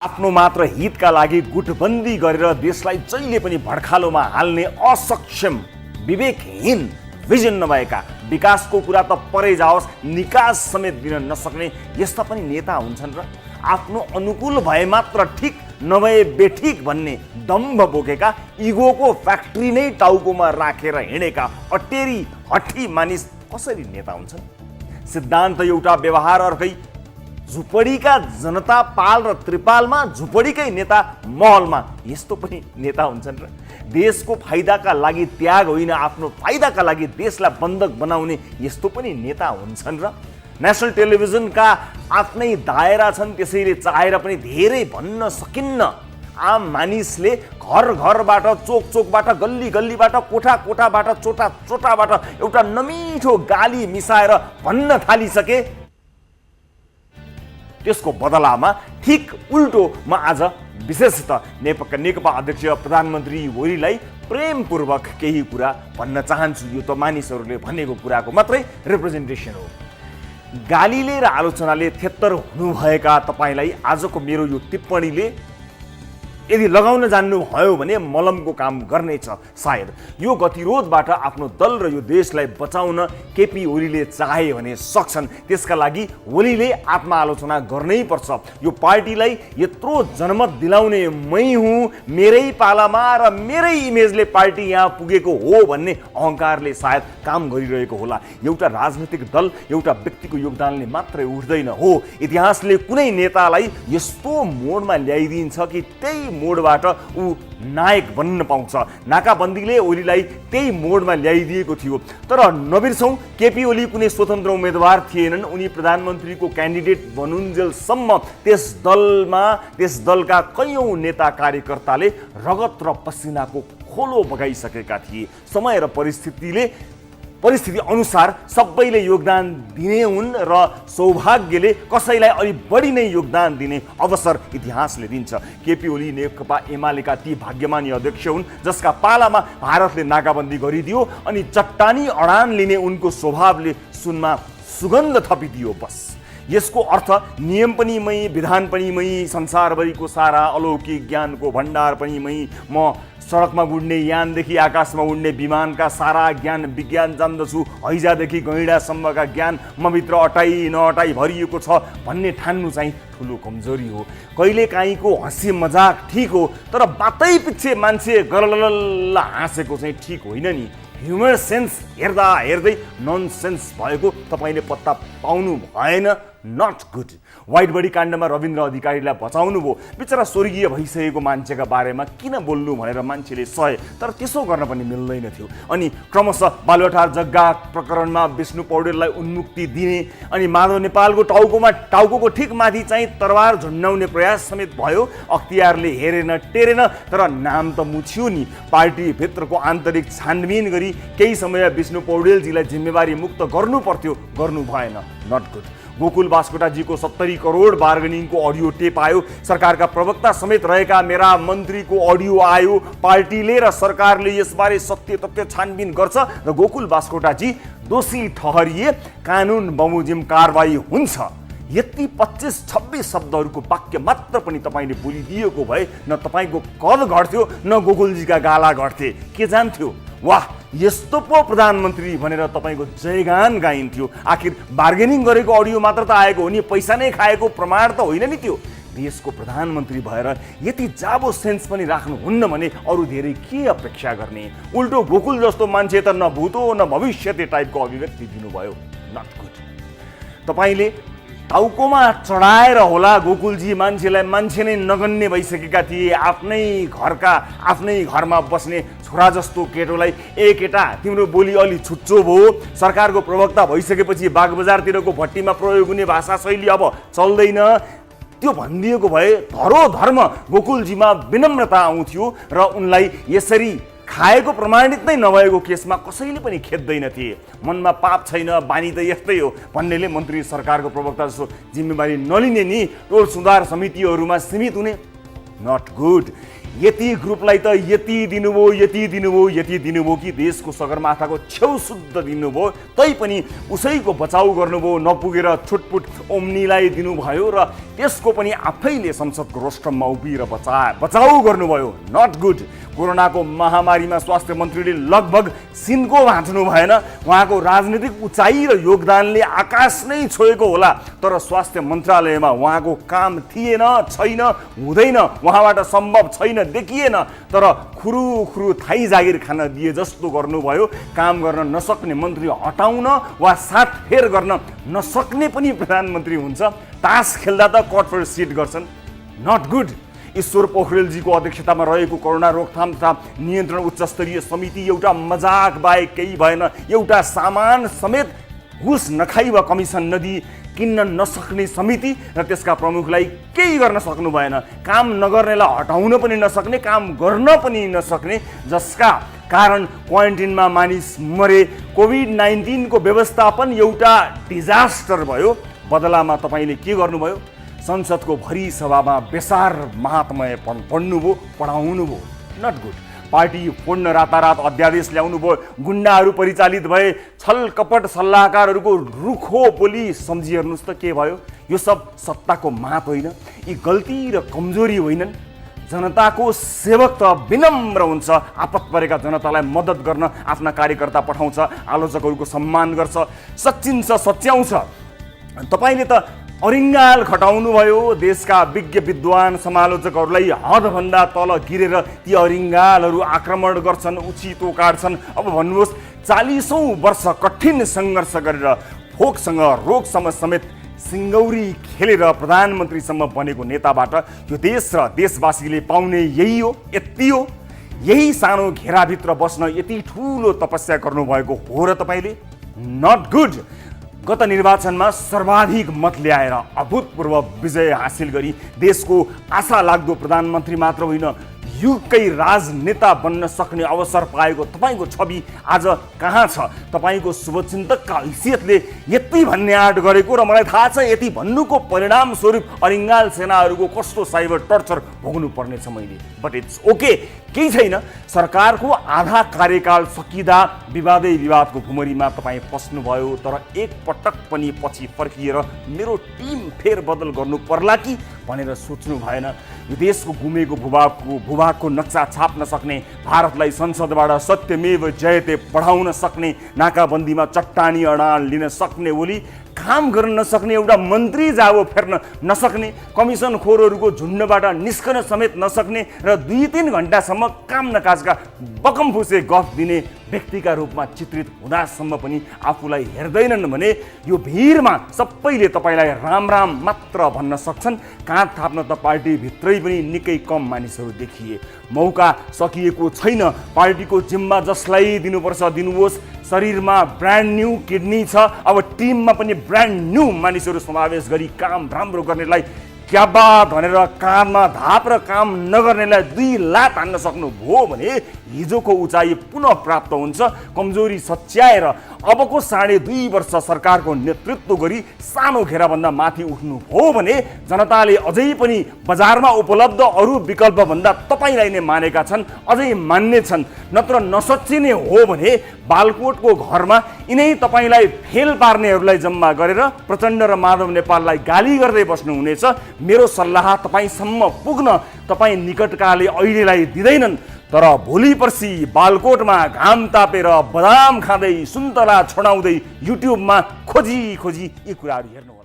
आफ्नो मात्र हितका लागि गुटबन्दी गरेर देशलाई जहिले पनि भड्खालोमा हाल्ने असक्षम विवेकहीन भिजन नभएका विकासको कुरा त परै जाओस् निकास समेत दिन नसक्ने यस्ता पनि नेता हुन्छन् र आफ्नो अनुकूल भए मात्र ठिक नभए बेठिक भन्ने दम्भ बोकेका इगोको फ्याक्ट्री नै टाउकोमा राखेर हिँडेका अटेरी हठी मानिस कसरी नेता हुन्छन्? सिद्धान्त एउटा, व्यवहार अर्कै। झुपडीका जनता पाल र त्रिपालमा, झुपडीकै नेता महलमा, यस्तो पनि नेता हुन्छन् र? देशको फाइदाका लागि त्याग होइन, आफ्नो फाइदाका लागि देशलाई बन्धक बनाउने यस्तो पनि नेता हुन्छन् र? नेसनल टेलिभिजनका आफ्नै दायरा छन्, त्यसैले चाहेर पनि धेरै भन्न सकिन्न। आम मानिसले घर घरबाट, चोक चोकबाट, गल्ली गल्लीबाट, कोठा कोठाबाट, चोटा चोटाबाट एउटा नमिठो गाली मिसाएर भन्न थालिसके। त्यसको बदलामा ठिक उल्टोमा आज विशेषतः नेकपा अध्यक्ष प्रधानमन्त्री ओलीलाई प्रेमपूर्वक केही कुरा भन्न चाहन्छु। यो त मानिसहरूले भनेको कुराको मात्रै रिप्रेजेन्टेसन हो। गालीले र आलोचनाले थेत्तर हुनुभएका तपाईलाई आजको मेरो यो टिप्पणीले यदि लगाउन जान्नुभयो भने मलमको काम गर्नेछ। सायद यो गतिरोधबाट आफ्नो दल र यो देशलाई बचाउन केपी ओलीले चाहे भने सक्छन्। त्यसका लागि ओलीले आत्मआलोचना गर्नै पर्छ। यो पार्टीलाई यत्रो जनमत दिलाउने मै हुँ, मेरै पालामा र मेरै इमेजले पार्टी यहाँ पुगेको हो भन्ने अहङ्कारले सायद काम गरिरहेको होला। एउटा राजनीतिक दल एउटा व्यक्तिको योगदानले मात्रै उठ्दैन हो। इतिहासले कुनै नेतालाई यस्तो मोडमा ल्याइदिन्छ कि त्यही मोडबाट ऊ नायक बन्न पाउँछ। नाकाबन्दीले ओलीलाई त्यही मोडमा ल्याइदिएको थियो। तर नबिर्सौँ, केपी ओली कुनै स्वतन्त्र उम्मेदवार थिएनन्। उनी प्रधानमन्त्रीको क्यान्डिडेट बनुन्जेलसम्म त्यस दलका कैयौँ नेता कार्यकर्ताले रगत र पसिनाको खोलो बगाइसकेका थिए। समय र परिस्थिति अनुसार सबैले योगदान दिने हुन् र सौभाग्यले कसैलाई अलि बढी नै योगदान दिने अवसर इतिहासले दिन्छ। केपी ओली नेकपा एमालेका ती भाग्यमानी अध्यक्ष हुन् जसका पालामा भारतले नाकाबन्दी गरिदियो अनि चट्टानी अडान लिने उनको स्वभावले सुनमा सुगन्ध थपिदियो। बस यसको अर्थ नियम पनि मै, विधान पनि मै, संसारभरिको सारा अलौकिक ज्ञानको भण्डार पनि मै, म सडकमा उड्ने यानदेखि आकाशमा उड्ने विमानका सारा ज्ञान विज्ञान जान्दछु, हैजादेखि गैँडासम्मका ज्ञान मभित्र अटाई नअटाई भरिएको छ भन्ने ठान्नु चाहिँ ठुलो कमजोरी हो। कहिलेकाहीँको हँसी मजाक ठिक हो, तर बातै पछि मान्छे गललल हाँसेको चाहिँ ठिक होइन नि। ह्युमर सेन्स हेर्दा हेर्दै ननसेन्स भएको तपाईँले पत्ता पाउनु भएन। Not good. व्हाइट बडी काण्डमा रविन्द्र अधिकारीलाई बचाउनु भयो। बिचरा स्वर्गीय भइसकेको मान्छेका बारेमा किन बोल्नु भनेर मान्छेले सहे, तर त्यसो गर्न पनि मिल्दैन थियो। अनि क्रमशः बालुवाटार जग्गा प्रकरणमा विष्णु पौडेललाई उन्मुक्ति दिने अनि माधव नेपालको टाउको ठिक माथि चाहिँ तरवार झुन्डाउने प्रयास समेत भयो। अख्तियारले हेरेन टेरेन, तर नाम त मुछ्यो नि। पार्टीभित्रको आन्तरिक छानबिन गरी केही समय विष्णु पौडेलजीलाई जिम्मेवारी मुक्त गर्नु पर्थ्यो, गर्नु भएन। Not good. गोकुल बास्कोटाजीको 70 करोड बार्गेनिङको अडियो टेप आयो। सरकारका प्रवक्ता समेत रहेका मेरा मन्त्रीको अडियो आयो। पार्टीले र सरकारले यसबारे सत्य तथ्य छानबिन गर्छ र गोकुल बास्कोटाजी दोषी ठहरिए कानुन बमोजिम कारबाही हुन्छ। यति 25-26 शब्दहरूको वाक्य मात्र पनि तपाईँले बोलिदिएको भए न तपाईँको कद घट्थ्यो न गोकुलजीका गाला घट्थे। के जान्थ्यो? वाह, यस्तो पो प्रधानमन्त्री भनेर तपाईँको जयगान गाइन्थ्यो। आखिर बार्गेनिङ गरेको अडियो मात्र त आएको हो नि, पैसा नै खाएको प्रमाण त होइन नि त्यो। देशको प्रधानमन्त्री भएर यति जाबो सेन्स पनि राख्नुहुन्न भने अरू धेरै के अपेक्षा गर्ने? उल्टो गोकुल जस्तो मान्छे त न भूतो न भविष्यते टाइपको अभिव्यक्ति दिनुभयो। Not good. तपाईँले टाउकोमा चढाएर होला गोकुलजी मान्छेलाई मान्छे नै नगन्ने भइसकेका थिए। आफ्नै घरमा बस्ने छोरा जस्तो केटोलाई ए केटा तिम्रो बोली अलि छुच्चो भयो, सरकारको प्रवक्ता भइसकेपछि बागबजारतिरको भट्टीमा प्रयोग हुने भाषा शैली अब चल्दैन, त्यो भनिदिएको भए धरोधर्म गोकुलजीमा विनम्रता आउँथ्यो र उनलाई यसरी खाएको प्रमाणित नै नभएको केसमा कसैले पनि खेद्दैन थिए। मनमा पाप छैन, बानी त यस्तै हो भन्नेले मन्त्री सरकारको प्रवक्ता जस्तो जिम्मेवारी नलिने नि टोल सुधार समितिहरूमा सीमित हुने। Not good. यति ग्रुपलाई त यति दिनुभयो कि देशको सगरमाथाको छेउ शुद्ध दिनुभयो, तैपनि उसैको बचाउ गर्नुभयो, नपुगेर छुटपुट ओम्नीलाई दिनुभयो र त्यसको पनि आफैले संसदको रोस्टममा उभिएर बचाउ गर्नुभयो। Not good. कोरोनाको महामारीमा स्वास्थ्य मन्त्रीले लगभग सिन्को भाँच्नु भएन। उहाँको राजनीतिक उचाइ र योगदानले आकाश नै छोएको होला, तर स्वास्थ्य मन्त्रालयमा उहाँको काम थिएन, छैन, हुँदैन, उहाँबाट सम्भव छैन, देखिएन। तर खुरु थाई जागिर खान दिए जस्तो गर्नुभयो। काम गर्न नसक्ने मन्त्री हटाउन वा साटफेर गर्न नसक्ने पनि प्रधानमन्त्री हुन्छ। तास खेल्दा त कट फर सिट गर्छन्। Not good. ईश्वर पोखरेलजीको अध्यक्षतामा रहेको कोरोना रोकथाम तथा नियन्त्रण उच्चस्तरीय समिति एउटा मजाक बाहेक केही भएन। एउटा सामान समेत घुस नखाई वा कमिसन नदिई किन्न नसक्ने समिति र त्यसका प्रमुखलाई केही गर्न सक्नु भएन। काम नगर्नेलाई हटाउन पनि नसक्ने, काम गर्न पनि नसक्ने, जसका कारण क्वारेन्टिनमा मानिस मरे। कोभिड-19 को व्यवस्थापन एउटा डिजास्टर भयो। बदलामा तपाईँले के गर्नुभयो? संसदको भरी सभामा बेसार महात्मय पढ्नुभयो, पढाउनुभयो। Not good. पार्टी फोड्न रातारात अध्यादेश ल्याउनुभयो। गुन्डाहरू परिचालित भए। छल कपट सल्लाहकारहरूको रुखो बोली सम्झिहेर्नुहोस् त के भयो। यो सब सत्ताको मात होइन, यी गल्ती र कमजोरी होइनन्। जनताको सेवक त विनम्र हुन्छ, आपत परेका जनतालाई मद्दत गर्न आफ्ना कार्यकर्ता पठाउँछ, आलोचकहरूको सम्मान गर्छ, सच्चिन्छ, सच्याउँछ। तपाईँले त अरिङ्गाल खटाउनु भयो। देशका विज्ञ विद्वान समालोचकहरूलाई हदभन्दा तल गिरेर ती अरिङ्गालहरू आक्रमण गर्छन्, उछितो काट्छन्। अब भन्नुहोस्, 40औं वर्ष कठिन सङ्घर्ष गरेर फोकसँग रोगसम्म समेत सिङ्गौरी खेलेर प्रधानमन्त्रीसम्म बनेको नेताबाट यो देश र देशवासीले पाउने यही हो, यति हो। यही सानो घेराभित्र बस्न यति ठुलो तपस्या गर्नुभएको हो र तपाईँले? Not good. गत निर्वाचनमा सर्वाधिक मत ल्याएर अभूतपूर्व विजय हासिल गरी देशको आशा लाग्दो प्रधानमन्त्री मात्र होइन, युगकै राजनेता बन्न सक्ने अवसर पाएको तपाईँको छवि आज कहाँ छ? तपाईँको शुभचिन्तकका हैसियतले यति भन्ने आँट गरेको र मलाई थाहा छ यति भन्नुको परिणाम स्वरूप अरिङ्गाल सेनाहरूको कस्तो साइबर टर्चर भोग्नु पर्नेछ मैले। बट इट्स ओके, केही छैन। सरकारको आधा कार्यकाल सकिँदा विवादै विवादको भुमरीमा तपाईँ पस्नुभयो, तर एक पटक पनि पछि फर्किएर मेरो टिम फेरबदल गर्नु पर्ला कि भनेर सोच्नु भएन। यो देशको गुमेको भूभागको नक्सा छाप्न सक्ने, भारतलाई संसदबाट सत्यमेव जयते पढाउन सक्ने, नाकाबन्दीमा चट्टानी अडान लिन सक्ने ओली काम गर्न नसक्ने, एउटा मन्त्री जाबो फेर्न नसक्ने, कमिसन खोरहरूको झुन्डबाट निस्कन समेत नसक्ने र 2-3 घण्टासम्म काम नकाजका बकमफुसे गफ दिने व्यक्तिका रूपमा चित्रित हुँदासम्म पनि आफूलाई हेर्दैनन् भने यो भिडमा सबैले तपाईँलाई राम राम मात्र भन्न सक्छन्। काँध थाप्न त पार्टीभित्रै पनि निकै कम मानिसहरू देखिए। मौका सकिएको छैन। पार्टीको जिम्मा जसलाई दिनुपर्छ दिनुहोस्। शरीरमा ब्रान्ड न्यू किडनी छ, अब टिममा पनि ब्रान्ड न्यू मानिसहरू समावेश गरी काम राम्रो गर्नेलाई क्या बात भनेर कानमा धाप र काम नगर्नेलाई 2 लात हान्न सक्नुभयो भने हिजोको उचाइ पुनः प्राप्त हुन्छ। कमजोरी सच्याएर अबको 2.5 वर्ष सरकारको नेतृत्व गरी सानो घेराभन्दा माथि उठ्नु हो भने जनताले अझै पनि बजारमा उपलब्ध अरू विकल्पभन्दा तपाईँलाई नै मानेका छन्, अझै मान्ने छन्। नत्र नसच्चिने हो भने बालकोटको घरमा यिनै तपाईँलाई फेल पार्नेहरूलाई जम्मा गरेर प्रचण्ड र माधव नेपाललाई गाली गर्दै बस्नुहुनेछ। मेरो सल्लाह तपाईँसम्म पुग्न तपाईँ निकटकाले अहिलेलाई दिँदैनन्, तर भोलि पर्सि बालकोटमा घाम तापेर बदाम खाँदै सुन्तला छोडाउँदै युट्युबमा खोजी यी कुराहरू हेर्नु।